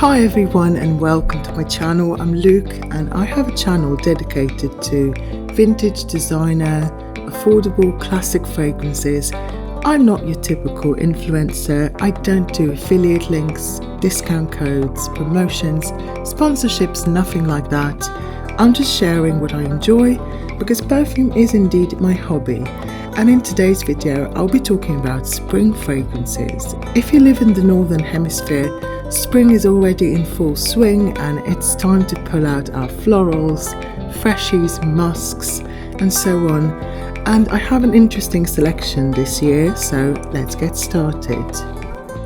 Hi everyone and welcome to my channel. I'm Luke and I have a channel dedicated to vintage, designer, affordable, classic fragrances. I'm not your typical influencer. I don't do affiliate links, discount codes, promotions, sponsorships, nothing like that. I'm just sharing what I enjoy because perfume is indeed my hobby. And in today's video, I'll be talking about spring fragrances. If you live in the Northern Hemisphere, spring is already in full swing and it's time to pull out our florals, freshies, musks, and so on. And I have an interesting selection this year, so let's get started.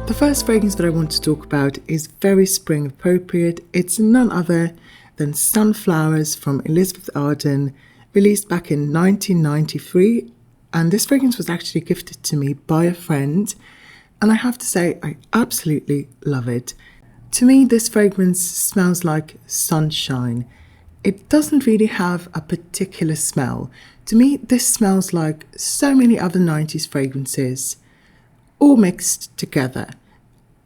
The first fragrance that I want to talk about is very spring appropriate. It's none other than Sunflowers from Elizabeth Arden, released back in 1993. And this fragrance was actually gifted to me by a friend. And I have to say, I absolutely love it. To me, this fragrance smells like sunshine. It doesn't really have a particular smell. To me, this smells like so many other 90s fragrances, all mixed together.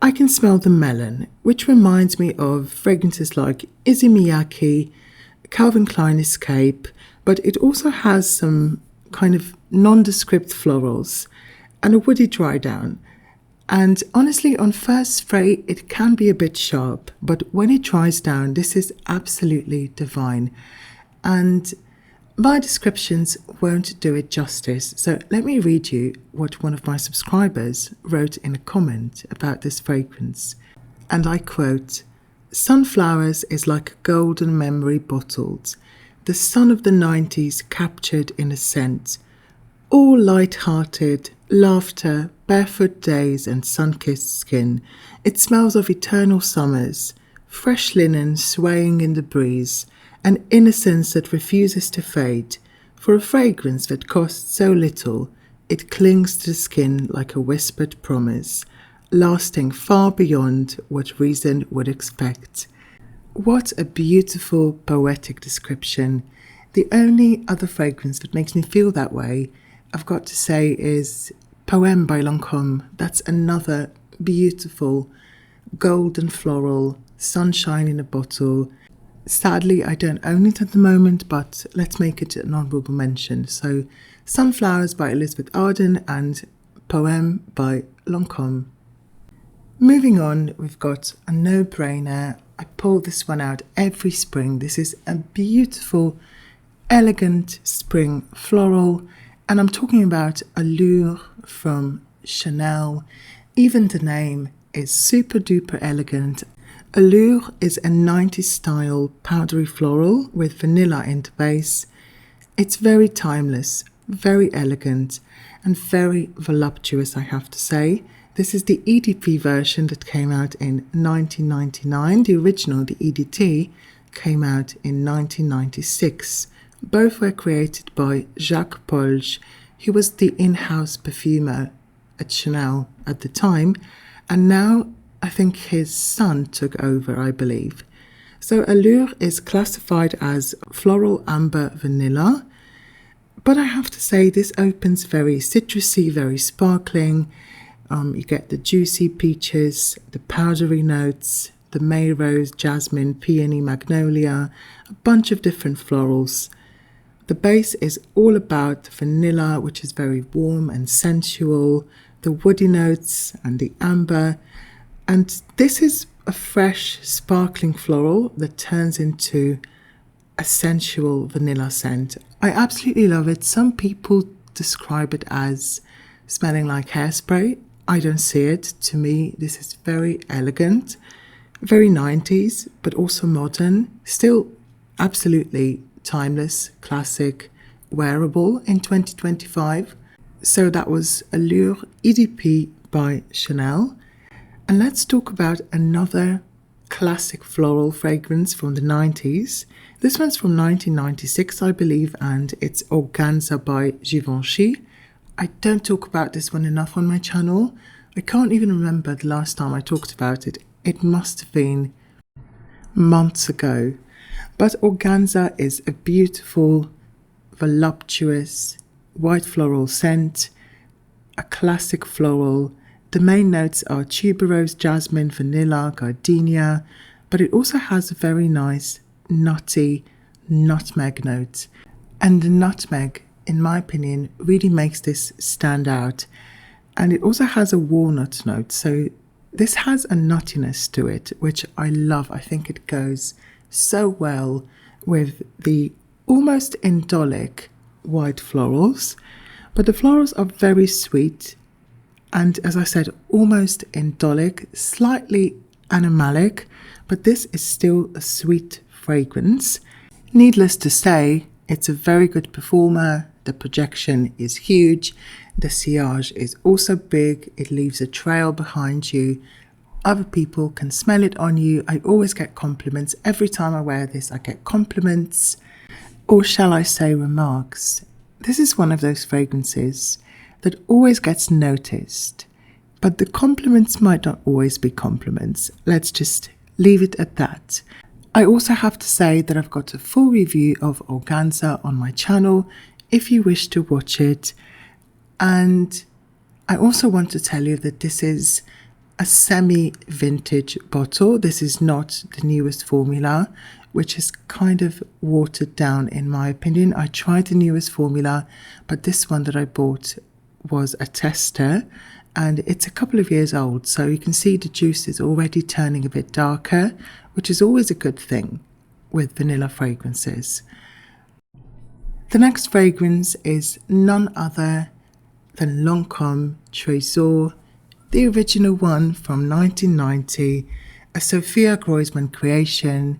I can smell the melon, which reminds me of fragrances like Issey Miyake, Calvin Klein Escape, but it also has some kind of nondescript florals and a woody dry down. And honestly, on first spray, it can be a bit sharp, but when it dries down, this is absolutely divine. And my descriptions won't do it justice. So let me read you what one of my subscribers wrote in a comment about this fragrance. And I quote, "Sunflowers is like a golden memory bottled, the sun of the 90s captured in a scent. All light-hearted, laughter, barefoot days and sun-kissed skin. It smells of eternal summers, fresh linen swaying in the breeze, an innocence that refuses to fade. For a fragrance that costs so little, it clings to the skin like a whispered promise, lasting far beyond what reason would expect." What a beautiful, poetic description. The only other fragrance that makes me feel that way, I've got to say, is Poème by Lancome. That's another beautiful golden floral, sunshine in a bottle. Sadly, I don't own it at the moment, but let's make it an honorable mention. So, Sunflowers by Elizabeth Arden and Poème by Lancome. Moving on, we've got a no-brainer. I pull this one out every spring. This is a beautiful, elegant spring floral. And I'm talking about Allure from Chanel. Even the name is super duper elegant. Allure is a 90s style powdery floral with vanilla in the base. It's very timeless, very elegant, and very voluptuous, I have to say. This is the EDP version that came out in 1999. The original, the EDT, came out in 1996. Both were created by Jacques Polge, who was the in-house perfumer at Chanel at the time, and now I think his son took over, I believe. So Allure is classified as floral amber vanilla, but I have to say this opens very citrusy, very sparkling. You get the juicy peaches, the powdery notes, the May rose, jasmine, peony, magnolia, a bunch of different florals. The base is all about the vanilla, which is very warm and sensual, the woody notes and the amber. And this is a fresh, sparkling floral that turns into a sensual vanilla scent. I absolutely love it. Some people describe it as smelling like hairspray. I don't see it. To me, this is very elegant, very 90s, but also modern, still absolutely timeless, classic, wearable in 2025. So that was Allure EDP by Chanel. And let's talk about another classic floral fragrance from the 90s. This one's from 1996, I believe, and it's Organza by Givenchy. I don't talk about this one enough on my channel. I can't even remember the last time I talked about it. It must have been months ago. But Organza is a beautiful, voluptuous, white floral scent, a classic floral, The main notes are tuberose, jasmine, vanilla, gardenia, but it also has a very nice nutty nutmeg note. And the nutmeg, in my opinion, really makes this stand out. And it also has a walnut note, so this has a nuttiness to it, which I love. I think it goes so well with the almost indolic white florals, but the florals are very sweet and, as I said, almost indolic, slightly animalic, but this is still a sweet fragrance. Needless to say, it's a very good performer. The projection is huge. The sillage is also big. It leaves a trail behind you. Other people can smell it on you. I always get compliments. Every time I wear this, I get compliments, or shall I say remarks. This is one of those fragrances that always gets noticed, but the compliments might not always be compliments. Let's just leave it at that. I also have to say that I've got a full review of Organza on my channel if you wish to watch it. And I also want to tell you that this is a semi-vintage bottle. This is not the newest formula, which is kind of watered down in my opinion. I tried the newest formula, but this one that I bought was a tester and it's a couple of years old. So you can see the juice is already turning a bit darker, which is always a good thing with vanilla fragrances. The next fragrance is none other than Lancome Trésor, the original one from 1990, a Sophia Groisman creation.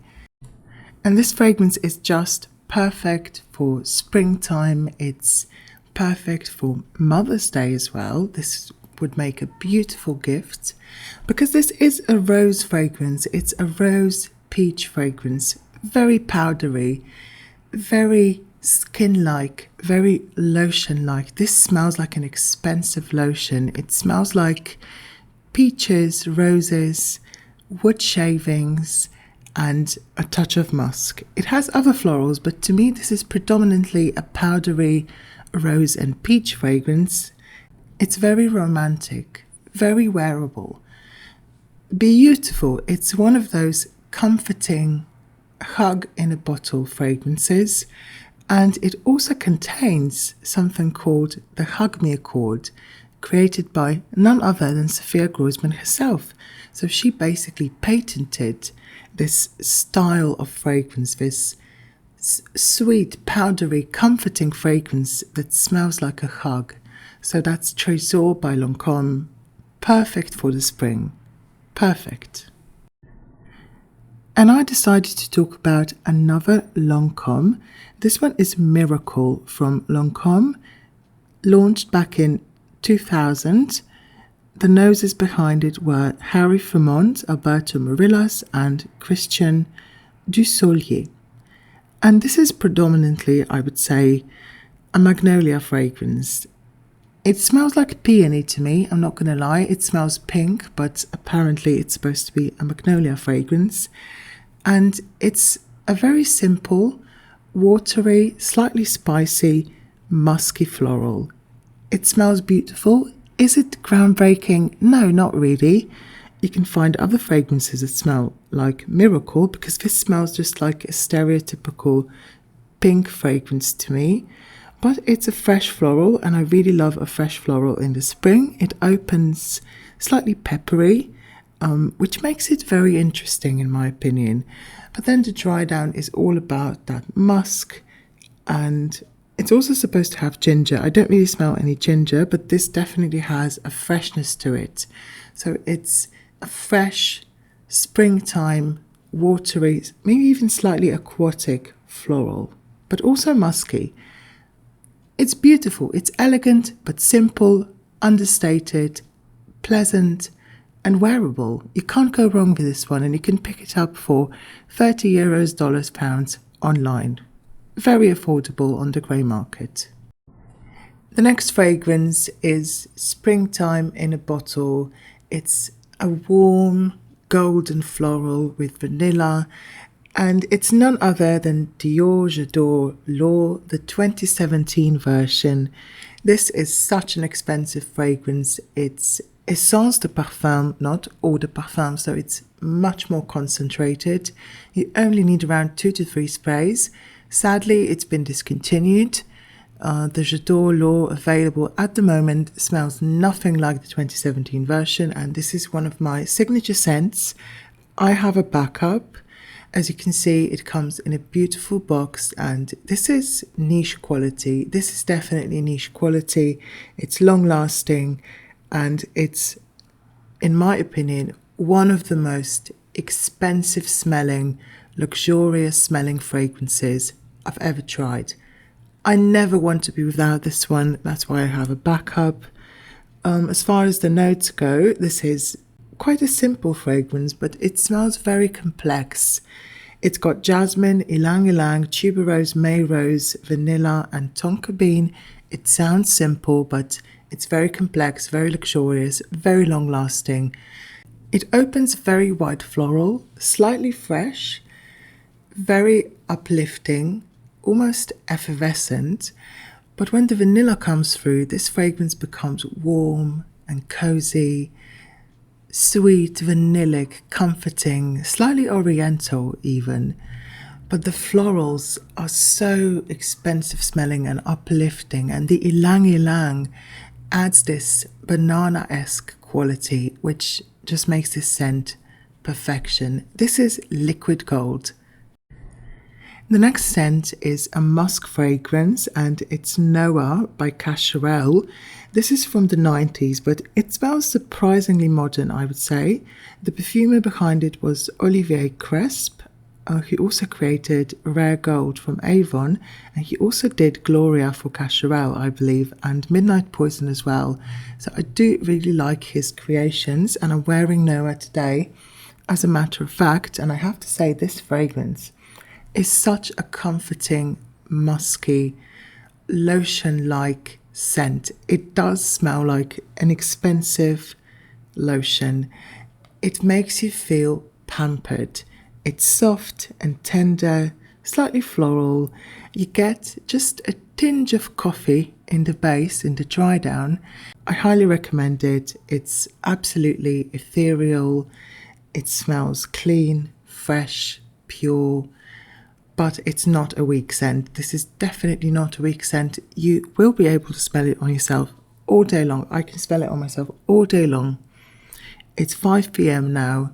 And this fragrance is just perfect for springtime. It's perfect for Mother's Day as well. This would make a beautiful gift because this is a rose fragrance. It's a rose peach fragrance, very powdery, very skin-like, very lotion-like. This smells like an expensive lotion. It smells like peaches, roses, wood shavings, and a touch of musk. It has other florals, but to me this is predominantly a powdery rose and peach fragrance. It's very romantic, very wearable, beautiful. It's one of those comforting hug in a bottle fragrances, and it also contains something called the Hug Me Accord, created by none other than Sophia Groisman herself. So she basically patented this style of fragrance, this sweet, powdery, comforting fragrance that smells like a hug. So that's Trésor by Lancome, perfect for the spring, perfect. And I decided to talk about another Lancome. This one is Miracle from Lancome, launched back in 2000. The noses behind it were Harry Fremont, Alberto Morillas, and Christian Dussolier. And this is predominantly, I would say, a magnolia fragrance. It smells like peony to me, I'm not going to lie. It smells pink, but apparently it's supposed to be a magnolia fragrance. And it's a very simple, watery, slightly spicy, musky floral. It smells beautiful. Is it groundbreaking? No, not really. You can find other fragrances that smell like Miracle, because this smells just like a stereotypical pink fragrance to me. But it's a fresh floral, and I really love a fresh floral in the spring. It opens slightly peppery, which makes it very interesting in my opinion. But then the dry down is all about that musk, and it's also supposed to have ginger. I don't really smell any ginger, but this definitely has a freshness to it. So it's a fresh, springtime, watery, maybe even slightly aquatic floral, but also musky. It's beautiful, it's elegant, but simple, understated, pleasant, and wearable. You can't go wrong with this one, and you can pick it up for €30, dollars, pounds online. Very affordable on the grey market. The next fragrance is Springtime in a Bottle. It's a warm golden floral with vanilla, and it's none other than Dior J'adore Allure, the 2017 version. This is such an expensive fragrance. It's essence de parfum, not eau de parfum, so it's much more concentrated. You only need around 2 to 3 sprays. Sadly, it's been discontinued. The J'adore Law available at the moment smells nothing like the 2017 version, and this is one of my signature scents. I have a backup. As you can see, it comes in a beautiful box, and this is niche quality. This is definitely niche quality. It's long lasting, and it's, in my opinion, one of the most expensive smelling, luxurious smelling fragrances I've ever tried. I never want to be without this one. That's why I have a backup. As far as the notes go, this is quite a simple fragrance, but it smells very complex. It's got jasmine, ylang ylang, tuberose, may rose, vanilla, and tonka bean. It sounds simple, but it's very complex, very luxurious, very long lasting. It opens very white floral, slightly fresh, very uplifting, almost effervescent, but when the vanilla comes through, this fragrance becomes warm and cozy, sweet, vanillic, comforting, slightly oriental even. But the florals are so expensive smelling and uplifting, and the ylang ylang adds this banana-esque quality, which just makes this scent perfection. This is liquid gold. The next scent is a musk fragrance, and it's Noa by Cacharel. This is from the 90s, but it smells surprisingly modern, I would say. The perfumer behind it was Olivier Cresp, who also created Rare Gold from Avon, and he also did Gloria for Cacharel, I believe, and Midnight Poison as well. So I do really like his creations, and I'm wearing Noa today, as a matter of fact, and I have to say this fragrance is such a comforting, musky, lotion-like scent. It does smell like an expensive lotion. It makes you feel pampered. It's soft and tender, slightly floral. You get just a tinge of coffee in the base, in the dry down. I highly recommend it. It's absolutely ethereal. It smells clean, fresh, pure, but it's not a weak scent. This is definitely not a weak scent. You will be able to smell it on yourself all day long. I can smell it on myself all day long. It's 5 p.m. now,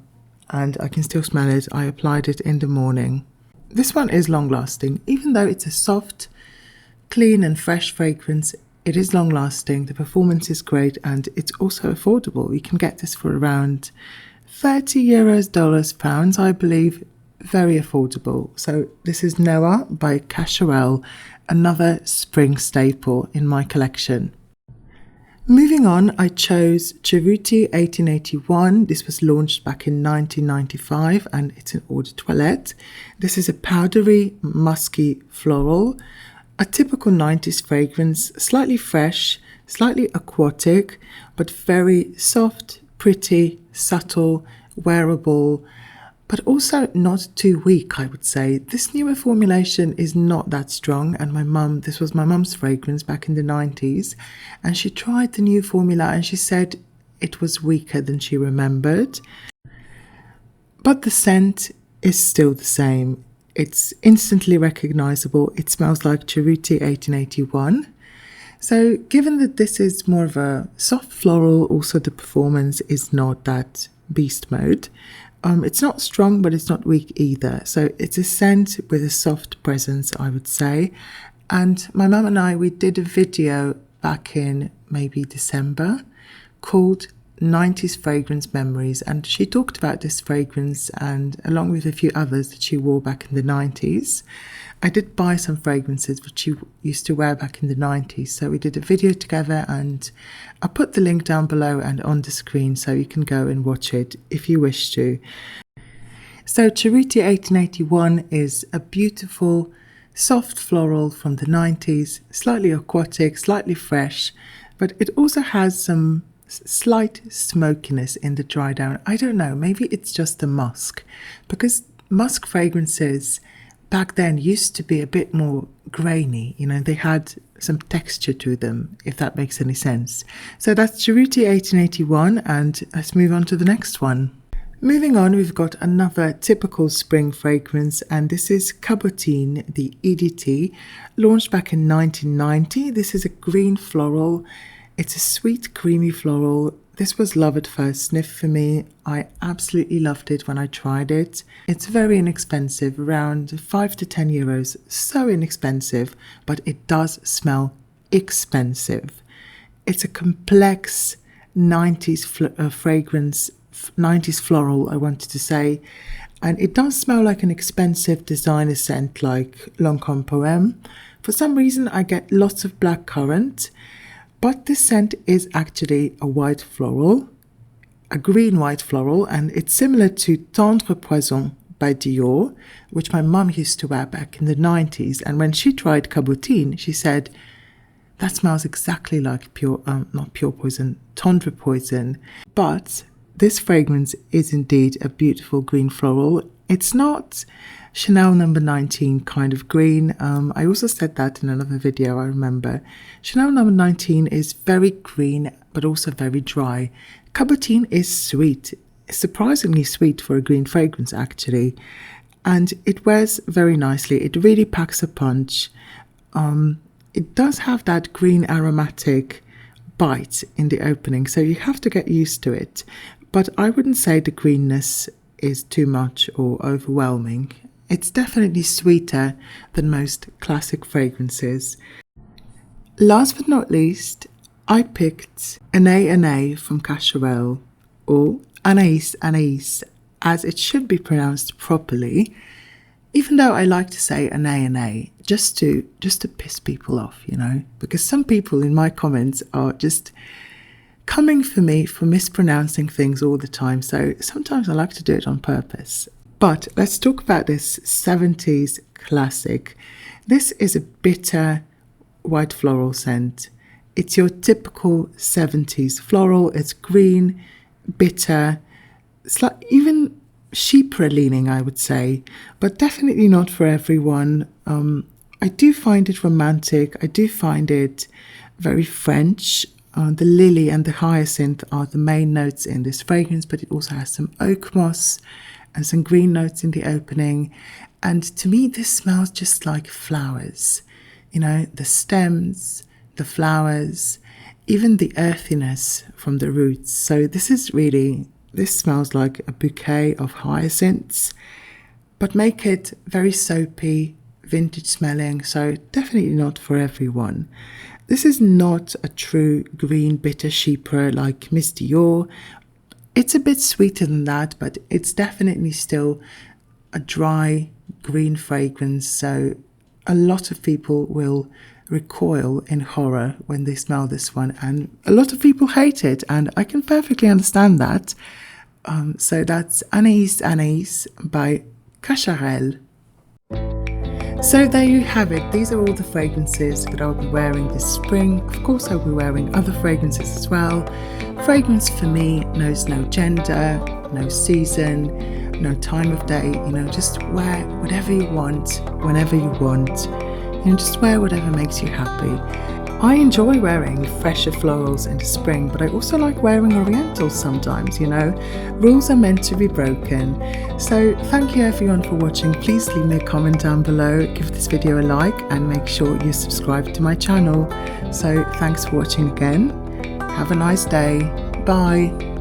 and I can still smell it. I applied it in the morning. This one is long lasting. Even though it's a soft, clean and fresh fragrance, it is long lasting. The performance is great, and it's also affordable. You can get this for around 30 euros, dollars, pounds, I believe. Very affordable. So this is Noa by Cacharel, another spring staple in my collection. Moving on, I chose Cerruti 1881. This was launched back in 1995, and it's an eau de toilette. This is a powdery, musky floral, a typical 90s fragrance, slightly fresh, slightly aquatic, but very soft, pretty, subtle, wearable, but also not too weak, I would say. This newer formulation is not that strong, and this was my mum's fragrance back in the 90s, and she tried the new formula and she said it was weaker than she remembered. But the scent is still the same. It's instantly recognizable. It smells like Cerruti 1881. So given that this is more of a soft floral, also the performance is not that beast mode. It's not strong, but it's not weak either. So it's a scent with a soft presence, I would say. And my mum and I, we did a video back in maybe December called 90s Fragrance Memories. And she talked about this fragrance, and along with a few others that she wore back in the 90s. I did buy some fragrances which she used to wear back in the 90s. So we did a video together, and I'll put the link down below and on the screen so you can go and watch it if you wish to. So Cerruti 1881 is a beautiful, soft floral from the 90s, slightly aquatic, slightly fresh, but it also has some slight smokiness in the dry down. I don't know, maybe it's just the musk, because musk fragrances back then used to be a bit more grainy. You know, they had some texture to them, if that makes any sense. So that's Cerruti 1881, and let's move on to the next one. Moving on, we've got another typical spring fragrance, and this is Cabotine, the EDT, launched back in 1990. This is a green floral. It's a sweet, creamy floral. This was love at first sniff for me. I absolutely loved it when I tried it. It's very inexpensive, around 5 to 10 euros. So inexpensive, but it does smell expensive. It's a complex 90s fragrance, 90s floral, I wanted to say. And it does smell like an expensive designer scent like Lancome Miracle. For some reason, I get lots of blackcurrant. But this scent is actually a white floral, a green white floral, and it's similar to Tendre Poison by Dior, which my mum used to wear back in the 90s. And when she tried Cabotine, she said, that smells exactly like not pure poison, Tendre Poison. But this fragrance is indeed a beautiful green floral. It's not Chanel number 19 kind of green. I also said that in another video, I remember. Chanel number 19 is very green, but also very dry. Cabotine is sweet, surprisingly sweet for a green fragrance actually. And it wears very nicely. It really packs a punch. It does have that green aromatic bite in the opening, so you have to get used to it. But I wouldn't say the greenness is too much or overwhelming. It's definitely sweeter than most classic fragrances. Last but not least, I picked Anais from Cacharel, or Anais, as it should be pronounced properly, even though I like to say Anais, just to piss people off, you know, because some people in my comments are just coming for me for mispronouncing things all the time, so sometimes I like to do it on purpose. But let's talk about this 70s classic. This is a bitter white floral scent. It's your typical 70s floral. It's green, bitter, it's like even sheeper leaning, I would say, but definitely not for everyone. I do find it romantic. I do find it very French. The lily and the hyacinth are the main notes in this fragrance, but it also has some oak moss and some green notes in the opening. And to me, this smells just like flowers. You know, the stems, the flowers, even the earthiness from the roots. So this smells like a bouquet of hyacinths, but make it very soapy, vintage smelling. So definitely not for everyone. This is not a true green bitter sheeper like Miss Dior. It's a bit sweeter than that, but it's definitely still a dry green fragrance. So a lot of people will recoil in horror when they smell this one, and a lot of people hate it, and I can perfectly understand that. So that's Anais by Cacharel. So there you have it. These are all the fragrances that I'll be wearing this spring. Of course, I'll be wearing other fragrances as well. Fragrance for me knows no gender, no season, no time of day. You know, just wear whatever you want, whenever you want. You know, just wear whatever makes you happy. I enjoy wearing fresher florals in the spring, but I also like wearing orientals sometimes, you know. Rules are meant to be broken. So thank you everyone for watching. Please leave me a comment down below, give this video a like, and make sure you subscribe to my channel. So thanks for watching again. Have a nice day. Bye.